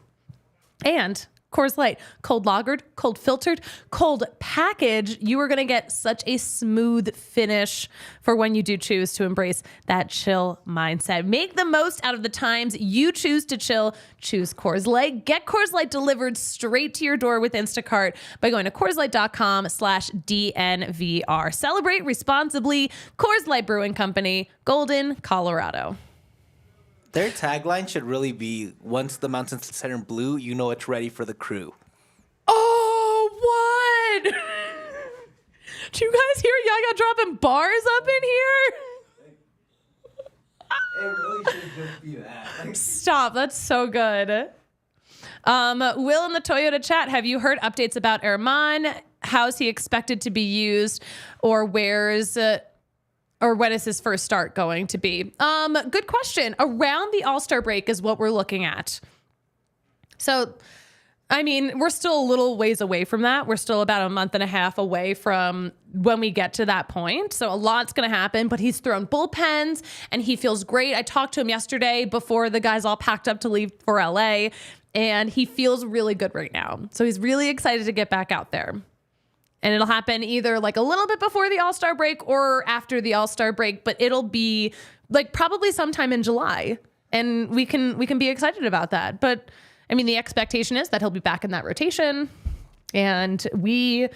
And Coors Light, cold lagered, cold filtered, cold packaged. You are going to get such a smooth finish for when you do choose to embrace that chill mindset. Make the most out of the times you choose to chill. Choose Coors Light. Get Coors Light delivered straight to your door with Instacart by going to CoorsLight.com/DNVR. Celebrate responsibly. Coors Light Brewing Company, Golden, Colorado. Their tagline should really be, once the mountains turn blue, you know it's ready for the crew. Oh, what? Do you guys hear Yaya dropping bars up in here? It really should just be that. Stop. That's so good. Will in the Toyota chat, have you heard updates about Erman? How's he expected to be used, or when is his first start going to be? Good question. Around the All-Star break is what we're looking at. So, I mean, we're still a little ways away from that. We're still about a month and a half away from when we get to that point. So a lot's going to happen, but he's thrown bullpens and he feels great. I talked to him yesterday before the guys all packed up to leave for LA, and he feels really good right now. So he's really excited to get back out there. And it'll happen either like a little bit before the All-Star break or after the All-Star break, but it'll be like probably sometime in July. And we can be excited about that. But I mean, the expectation is that he'll be back in that rotation, and we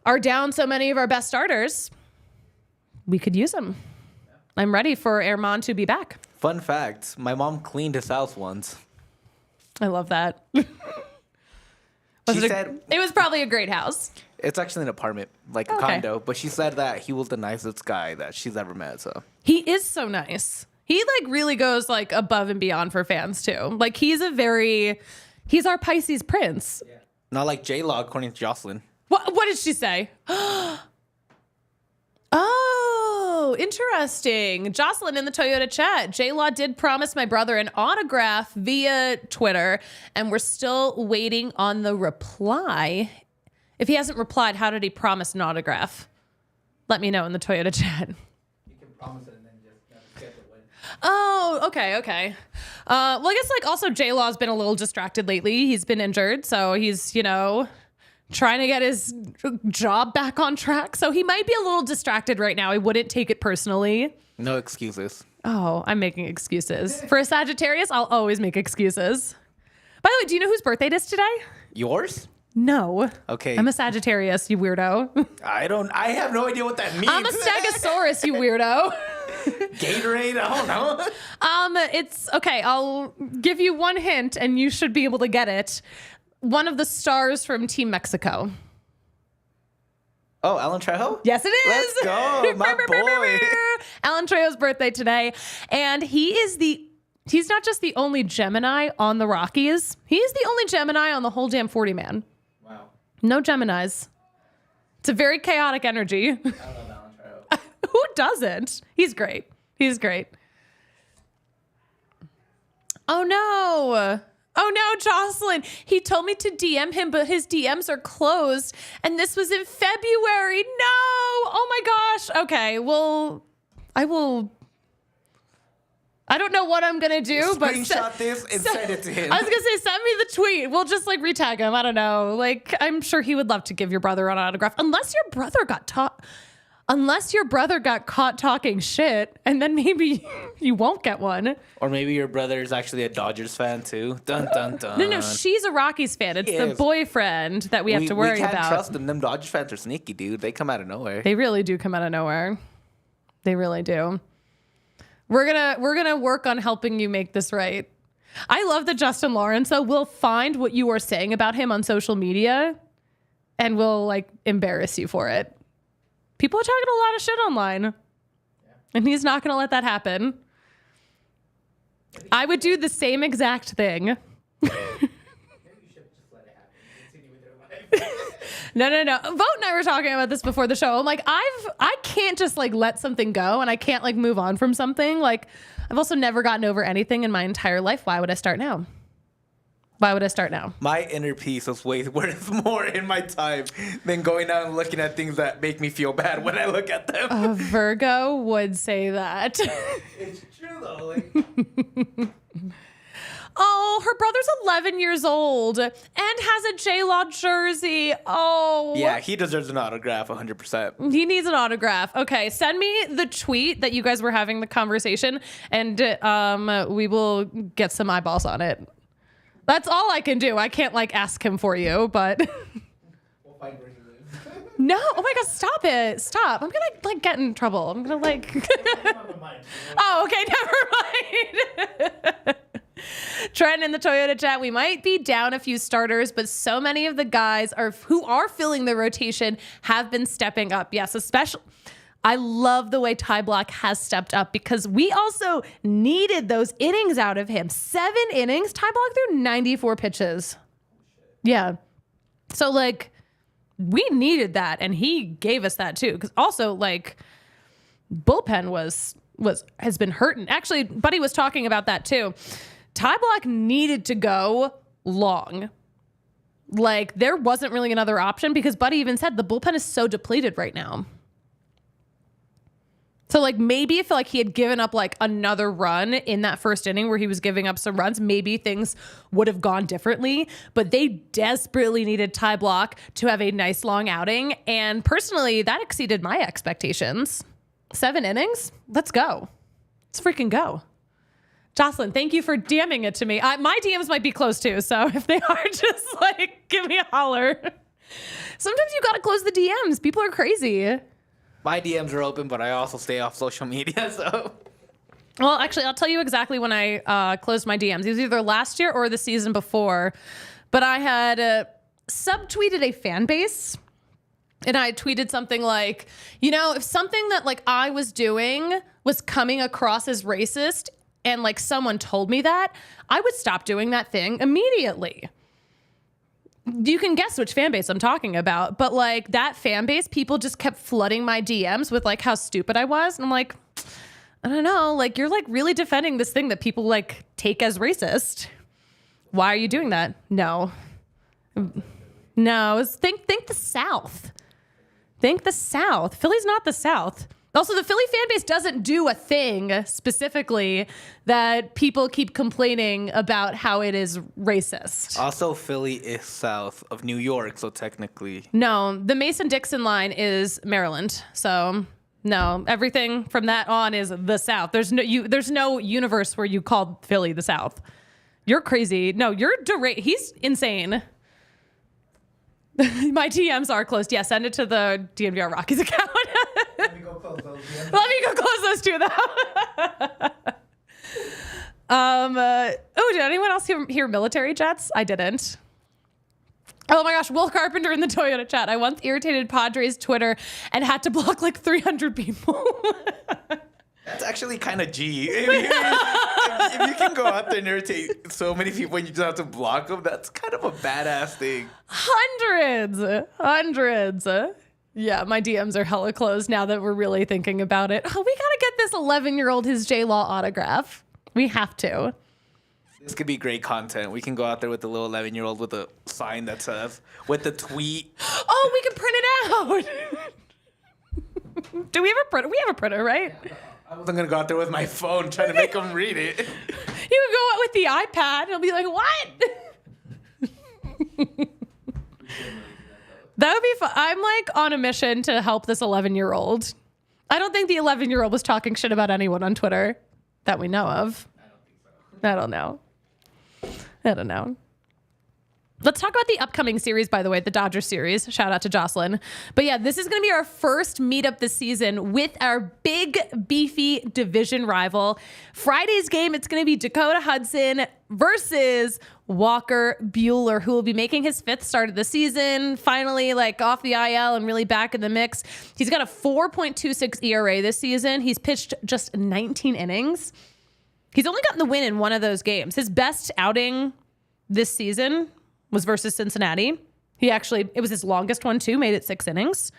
are down so many of our best starters. We could use them. I'm ready for Erman to be back. Fun fact, my mom cleaned his house once. I love that. She said it was probably a great house. it's actually an apartment, like a condo, but she said that he was the nicest guy that she's ever met. So he is so nice. He like really goes like above and beyond for fans too. Like he's our Pisces prince. yeah. Not like J-Law, according to Jocelyn. What did she say? Oh, interesting. Jocelyn in the Toyota chat. J-Law did promise my brother an autograph via Twitter, and we're still waiting on the reply. If he hasn't replied, how did he promise an autograph? Let me know in the Toyota chat. You can promise it and then just get the win. Oh, okay. Well, I guess like also J-Law's been a little distracted lately. He's been injured, so he's, trying to get his job back on track. So he might be a little distracted right now. I wouldn't take it personally. No excuses. Oh, I'm making excuses. For a Sagittarius, I'll always make excuses. By the way, do you know whose birthday it is today? Yours? No. Okay. I'm a Sagittarius, you weirdo. I have no idea what that means. I'm a Stegosaurus, you weirdo. Gatorade? I don't know. It's okay. I'll give you one hint and you should be able to get it. One of the stars from Team Mexico. Oh, Alan Trejo? Yes, it is. Let's go, my boy. Alan Trejo's birthday today. And he's not just the only Gemini on the Rockies. He's the only Gemini on the whole damn 40-man. Wow. No Geminis. It's a very chaotic energy. I love Alan Trejo. Who doesn't? He's great. Oh no, Jocelyn. He told me to DM him, but his DMs are closed. And this was in February. No. Oh my gosh. Okay. Well, I don't know what I'm going to do, but screenshot this and send it to him. I was going to say, send me the tweet. We'll just like retag him. I don't know. Like, I'm sure he would love to give your brother an autograph, unless your brother got caught talking shit, and then maybe you won't get one. Or maybe your brother is actually a Dodgers fan too. Dun dun dun. No, she's a Rockies fan. It's the boyfriend that we have to worry about. We can't trust them. Them Dodgers fans are sneaky, dude. They come out of nowhere. They really do come out of nowhere. They really do. We're gonna work on helping you make this right. I love that Justin Lawrence though will find what you are saying about him on social media, and will like embarrass you for it. People are talking a lot of shit online, and he's not going to let that happen. I would do the same exact thing. Maybe you should just let it happen. Continue with your life. No. Vote and I were talking about this before the show. I'm like, I can't just like let something go, and I can't like move on from something. Like, I've also never gotten over anything in my entire life. Why would I start now? My inner peace is way worth more in my time than going out and looking at things that make me feel bad when I look at them. A Virgo would say that. It's true though. Oh, her brother's 11 years old and has a J-Law jersey. Oh. Yeah, he deserves an autograph 100%. He needs an autograph. Okay, send me the tweet that you guys were having the conversation, and we will get some eyeballs on it. That's all I can do. I can't like ask him for you, but We'll find where he lives. No. Oh my God, stop it. Stop. I'm going to like get in trouble. I'm going to like. Oh, okay. Never mind. Trent in the Toyota chat, we might be down a few starters, but so many of the guys who are filling the rotation have been stepping up. Yes, especially. I love the way Ty Blach has stepped up because we also needed those innings out of him. 7 innings. Ty Blach threw 94 pitches. Yeah. So like we needed that and he gave us that too. Cause also like bullpen has been hurting. Actually, Buddy was talking about that too. Ty Blach needed to go long. Like there wasn't really another option because Buddy even said the bullpen is so depleted right now. So like maybe if like he had given up like another run in that first inning where he was giving up some runs, maybe things would have gone differently. But they desperately needed Ty Blach to have a nice long outing. And personally, that exceeded my expectations. 7 innings? Let's go. Let's freaking go. Jocelyn, thank you for DMing it to me. My DMs might be closed too. So if they are, just like give me a holler. Sometimes you got to close the DMs. People are crazy. My DMs are open, but I also stay off social media, so. Well, actually, I'll tell you exactly when I closed my DMs. It was either last year or the season before. But I had subtweeted a fan base. And I tweeted something like, you know, if something that like I was doing was coming across as racist and like someone told me that, I would stop doing that thing immediately. You can guess which fan base I'm talking about, but like that fan base, people just kept flooding my DMs with like how stupid I was. And I'm like, I don't know, like you're like really defending this thing that people like take as racist. Why are you doing that? No, think the South. Think the South. Philly's not the South. Also, the Philly fan base doesn't do a thing specifically that people keep complaining about how it is racist. Also, Philly is south of New York, so technically. No, the Mason-Dixon line is Maryland. So, no, everything from that on is the South. There's no universe where you call Philly the South. You're crazy. No, you're he's insane. My DMs are closed. Yeah, send it to the DNVR Rockies account. Let me go close those DMs. Let me go close those two, though. Did anyone else hear military jets? I didn't. Oh my gosh, Will Carpenter in the Toyota chat. I once irritated Padres Twitter and had to block like 300 people. That's actually kind of G. If you can go out there and irritate so many people and you just have to block them, that's kind of a badass thing. Hundreds. Yeah, my DMs are hella closed now that we're really thinking about it. Oh, we got to get this 11-year-old his J-Law autograph. We have to. This could be great content. We can go out there with the little 11-year-old with a sign that says, with the tweet. Oh, we can print it out. Do we have a printer? We have a printer, right? I wasn't going to go out there with my phone trying to make them read it. You would go out with the iPad and it'll be like, what? That would be fun. I'm like on a mission to help this 11-year-old. I don't think the 11-year-old was talking shit about anyone on Twitter that we know of. I don't think so. I don't know. Let's talk about the upcoming series, by the way, the Dodgers series. Shout out to Jocelyn. But yeah, this is going to be our first meetup this season with our big, beefy division rival. Friday's game, it's going to be Dakota Hudson versus Walker Buehler, who will be making his 5th start of the season, finally like off the IL and really back in the mix. He's got a 4.26 ERA this season. He's pitched just 19 innings. He's only gotten the win in one of those games. His best outing this season was versus Cincinnati. It was his longest one too, made it 6 innings.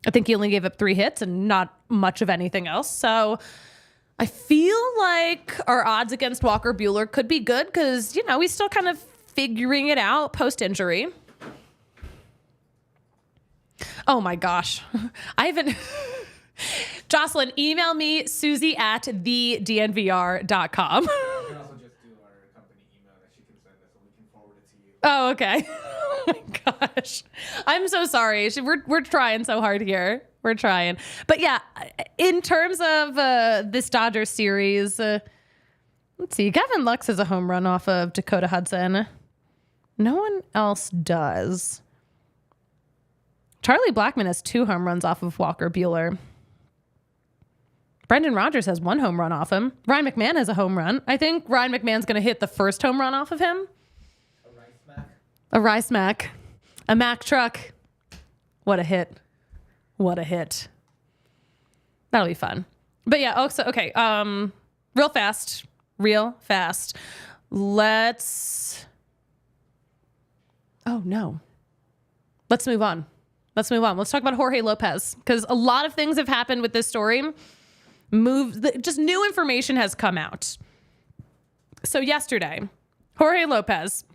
I think he only gave up 3 hits and not much of anything else. So I feel like our odds against Walker Buehler could be good because, you know, he's still kind of figuring it out post-injury. Oh my gosh. I haven't... Jocelyn, email me, Suzie at thednvr.com. Oh, okay. Oh my gosh. I'm so sorry. We're trying so hard here. We're trying. But yeah, in terms of this Dodgers series, let's see. Gavin Lux has a home run off of Dakota Hudson. No one else does. Charlie Blackmon has 2 home runs off of Walker Buehler. Brendan Rodgers has 1 home run off him. Ryan McMahon has a home run. I think Ryan McMahon's going to hit the first home run off of him. A Rice Mac. A Mack truck. What a hit. What a hit. That'll be fun. But yeah, okay. Real fast. Oh no. Let's move on. Let's talk about Jorge Lopez, because a lot of things have happened with this story. Just new information has come out. So yesterday, Jorge Lopez,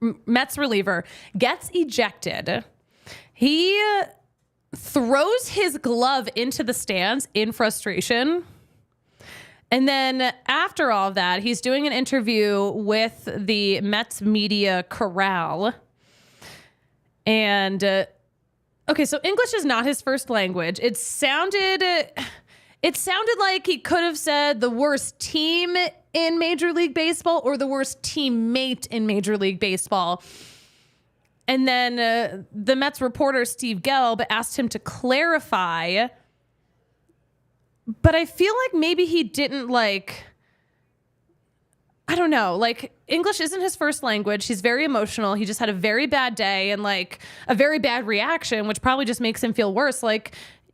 Mets reliever, gets ejected. He throws his glove into the stands in frustration. And then after all of that, he's doing an interview with the Mets media corral. And, okay, so English is not his first language. It sounded like he could have said the worst team in Major League Baseball or the worst teammate in Major League Baseball. And then the Mets reporter, Steve Gelb, asked him to clarify. But I feel like maybe he didn't I don't know, English isn't his first language. He's very emotional. He just had a very bad day and a very bad reaction, which probably just makes him feel worse.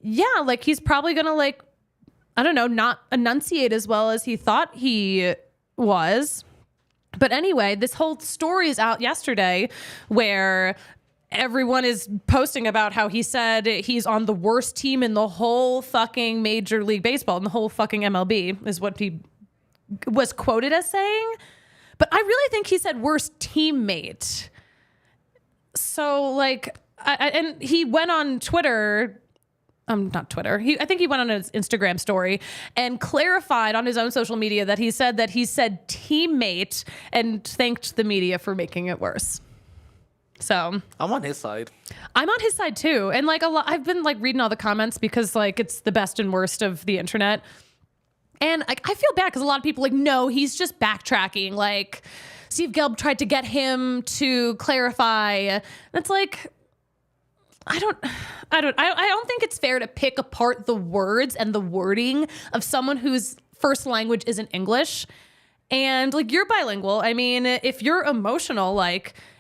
He's probably going to I don't know, not enunciate as well as he thought he was. But anyway, this whole story is out yesterday where everyone is posting about how he said he's on the worst team in the whole fucking Major League Baseball, in the whole fucking MLB, is what he was quoted as saying. But I really think he said worst teammate. So and he went on Twitter. Not Twitter. I think he went on his Instagram story and clarified on his own social media that he said teammate and thanked the media for making it worse. So I'm on his side. I'm on his side too. And a lot, I've been reading all the comments because it's the best and worst of the internet. And I feel bad because a lot of people no, he's just backtracking. Steve Gelb tried to get him to clarify. And it's I don't think it's fair to pick apart the words and the wording of someone whose first language isn't English. And you're bilingual. I mean, if you're emotional,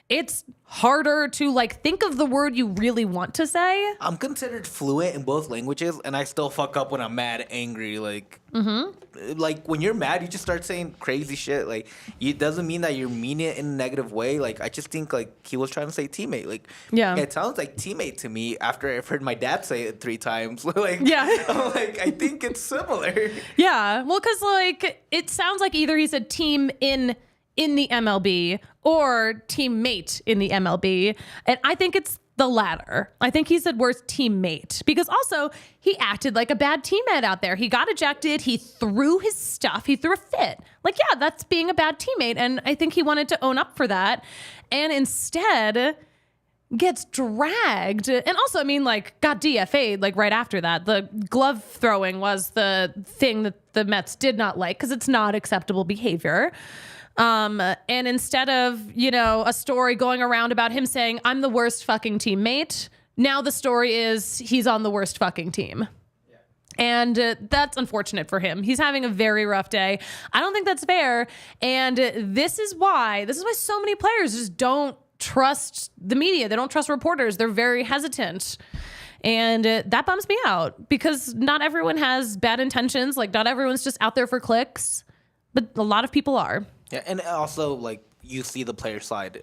it's harder to think of the word you really want to say. I'm considered fluent in both languages, and I still fuck up when I'm mad, angry. When you're mad, you just start saying crazy shit. It doesn't mean that you mean it in a negative way. I just think he was trying to say teammate. Yeah, it sounds like teammate to me after I've heard my dad say it 3 times. Yeah, I'm I think it's similar. Yeah, well, because it sounds like either he said team in the MLB or teammate in the MLB. And I think it's the latter. I think he said worst teammate because also he acted like a bad teammate out there. He got ejected. He threw his stuff. He threw a fit. Yeah, that's being a bad teammate. And I think he wanted to own up for that. And instead gets dragged. And also, got DFA'd right after that. The glove throwing was the thing that the Mets did not like because it's not acceptable behavior. And instead of, a story going around about him saying, I'm the worst fucking teammate, now the story is he's on the worst fucking team. Yeah. And that's unfortunate for him. He's having a very rough day. I don't think that's fair. And this is why so many players just don't trust the media. They don't trust reporters. They're very hesitant. And that bums me out because not everyone has bad intentions. Not everyone's just out there for clicks, but a lot of people are. Yeah, and also, you see the player side.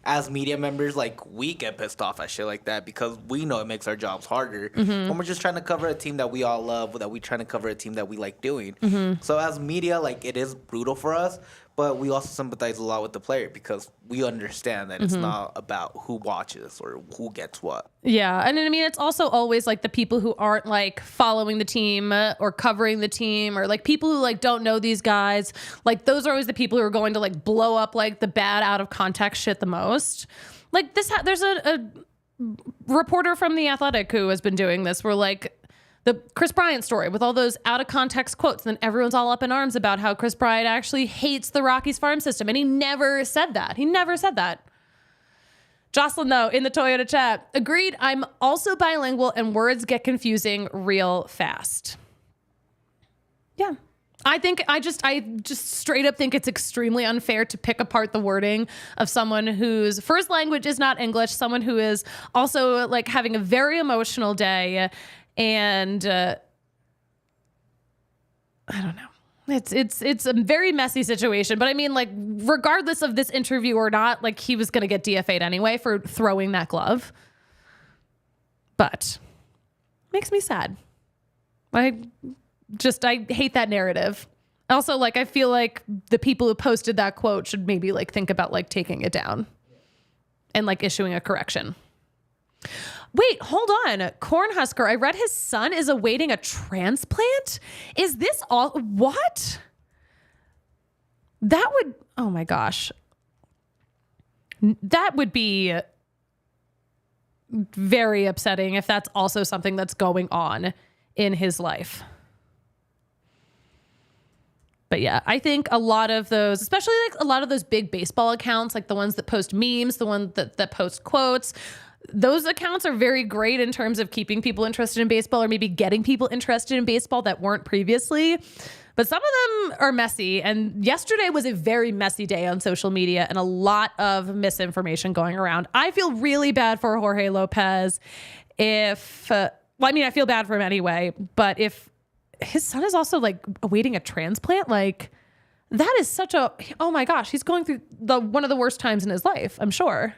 As media members, we get pissed off at shit like that because we know it makes our jobs harder. Mm-hmm. When we're just trying to cover a team that we all love, that we're trying to cover a team that we like doing. Mm-hmm. So as media, it is brutal for us, but we also sympathize a lot with the player because we understand that it's not about who watches or who gets what. Yeah, and it's also always the people who aren't following the team or covering the team or people who don't know these guys. Those are always the people who are going to blow up the bad out of context shit the most. There's a reporter from The Athletic who has been doing this where the Chris Bryant story with all those out of context quotes. And then everyone's all up in arms about how Chris Bryant actually hates the Rockies farm system. And he never said that. Jocelyn, though, in the Toyota chat, agreed. I'm also bilingual and words get confusing real fast. Yeah. I just straight up think it's extremely unfair to pick apart the wording of someone whose first language is not English, someone who is also like having a very emotional day. And I don't know. It's a very messy situation, but I mean, like, regardless of this interview or not, like, he was going to get DFA'd anyway for throwing that glove. But makes me sad. I hate that narrative. Also, like, I feel like the people who posted that quote should maybe like think about like taking it down and like issuing a correction. Wait, hold on. Cornhusker, I read his son is awaiting a transplant. Is this all? What? That would, oh my gosh. That would be very upsetting if that's also something that's going on in his life. But yeah, I think a lot of those, especially like a lot of those big baseball accounts, like the ones that post memes, the ones that post quotes, those accounts are very great in terms of keeping people interested in baseball or maybe getting people interested in baseball that weren't previously. But some of them are messy. And yesterday was a very messy day on social media and a lot of misinformation going around. I feel really bad for Jorge Lopez I feel bad for him anyway. But if his son is also like awaiting a transplant, like that is such a, oh my gosh, he's going through one of the worst times in his life, I'm sure.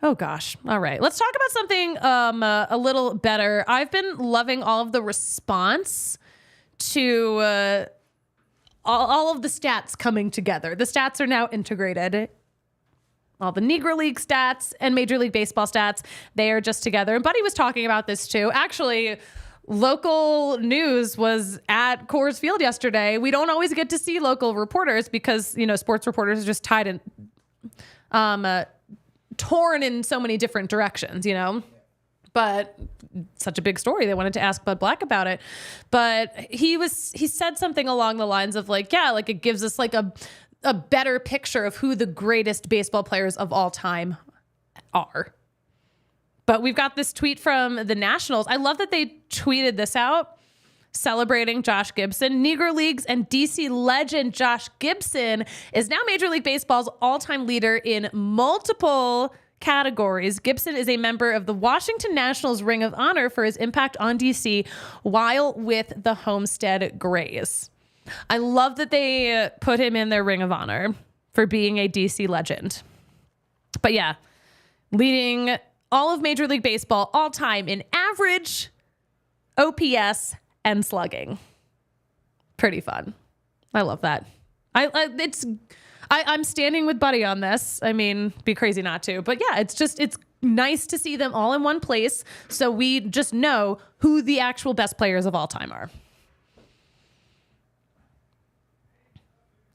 Oh gosh. All right. Let's talk about something a little better. I've been loving all of the response to all of the stats coming together. The stats are now integrated. All the Negro League stats and Major League Baseball stats, they are just together. And Buddy was talking about this too. Actually, local news was at Coors Field yesterday. We don't always get to see local reporters because, you know, sports reporters are just tied in, torn in so many different directions, you know, but such a big story. They wanted to ask Bud Black about it, but he said something along the lines of like, yeah, like it gives us like a better picture of who the greatest baseball players of all time are. But we've got this tweet from the Nationals. I love that they tweeted this out celebrating Josh Gibson. Negro Leagues and DC legend Josh Gibson is now Major League Baseball's all-time leader in multiple categories. Gibson is a member of the Washington Nationals Ring of Honor for his impact on DC while with the Homestead Grays. I love that they put him in their Ring of Honor for being a DC legend. But yeah, leading all of Major League Baseball all time in average, OPS, and slugging. Pretty fun. I love that. I'm standing with Buddy on this. I mean, be crazy not to. But yeah, it's nice to see them all in one place so we just know who the actual best players of all time are.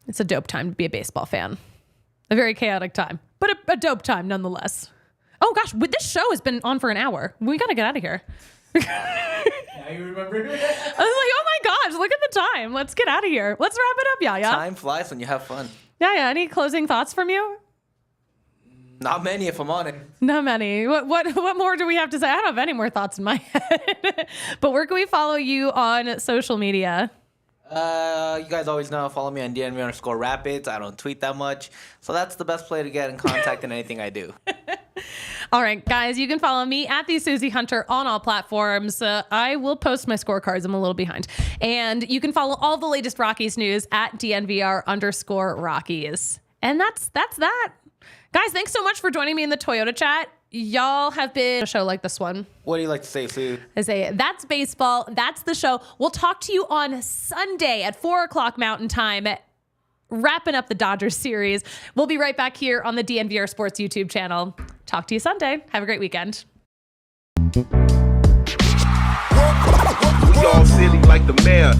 It's a dope time to be a baseball fan. A very chaotic time, but a dope time nonetheless. Oh gosh, this show has been on for an hour. We gotta get out of here. Now you remember it. I was like, oh my gosh, look at the time. Let's get out of here. Let's wrap it up, Yaya. Time flies when you have fun. Yeah. Any closing thoughts from you? Not many, if I'm honest. Not many. What more do we have to say? I don't have any more thoughts in my head. But where can we follow you on social media? You guys always know, follow me on DNVR_Rapids. I don't tweet that much. So that's the best way to get in contact in anything I do. All right, guys, you can follow me at the Suzie Hunter on all platforms. I will post my scorecards. I'm a little behind. And you can follow all the latest Rockies news at DNVR_Rockies. And that's that. Guys, thanks so much for joining me in the Toyota chat. Y'all have been a show like this one. What do you like to say, Sue? I say, that's baseball. That's the show. We'll talk to you on Sunday at 4 o'clock Mountain Time, wrapping up the Dodgers series. We'll be right back here on the DNVR Sports YouTube channel. Talk to you Sunday. Have a great weekend. We all silly like the mayor.